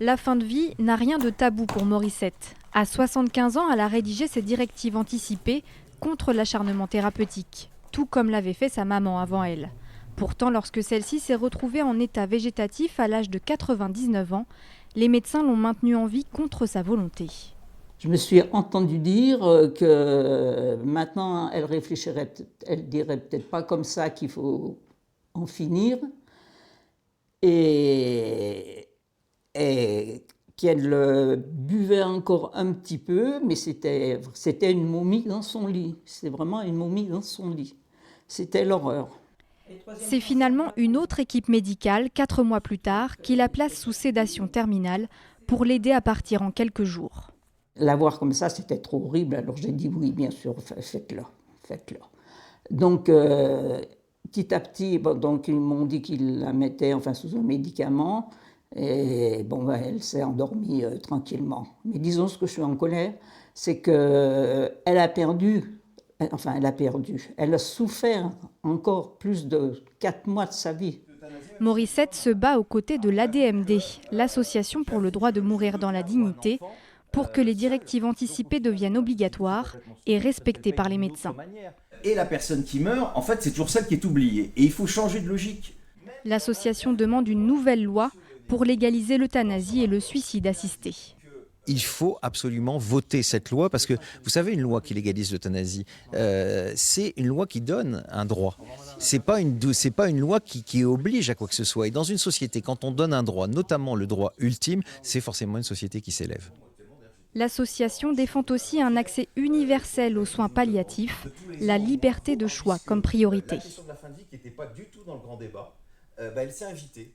La fin de vie n'a rien de tabou pour Morissette. À 75 ans, elle a rédigé ses directives anticipées contre l'acharnement thérapeutique, tout comme l'avait fait sa maman avant elle. Pourtant, lorsque celle-ci s'est retrouvée en état végétatif à l'âge de 99 ans, les médecins l'ont maintenue en vie contre sa volonté. Je me suis entendu dire que maintenant elle réfléchirait, elle dirait peut-être pas comme ça qu'il faut en finir et qu'elle buvait encore un petit peu, mais c'était une momie dans son lit. C'est vraiment une momie dans son lit. C'était l'horreur. C'est finalement une autre équipe médicale, 4 mois plus tard, qui la place sous sédation terminale pour l'aider à partir en quelques jours. La voir comme ça, c'était trop horrible, alors j'ai dit oui, bien sûr, faites-le, faites-le. Donc, petit à petit, bon, donc, ils m'ont dit qu'ils la mettaient sous un médicament, et bon, elle s'est endormie tranquillement. Mais disons, ce que je suis en colère, c'est qu'elle a perdu, elle a souffert encore plus de 4 mois de sa vie. Morissette se bat aux côtés de l'ADMD, l'Association pour le droit de mourir dans la dignité, pour que les directives anticipées deviennent obligatoires et respectées par les médecins. Et la personne qui meurt, en fait, c'est toujours celle qui est oubliée. Et il faut changer de logique. L'association demande une nouvelle loi pour légaliser l'euthanasie et le suicide assisté. Il faut absolument voter cette loi parce que, vous savez, une loi qui légalise l'euthanasie, c'est une loi qui donne un droit. C'est pas une loi qui oblige à quoi que ce soit. Et dans une société, quand on donne un droit, notamment le droit ultime, c'est forcément une société qui s'élève. L'association défend aussi un accès universel aux soins palliatifs, la liberté de choix comme priorité. La question de la fin de vie qui n'était pas du tout dans le grand débat, elle s'est invitée.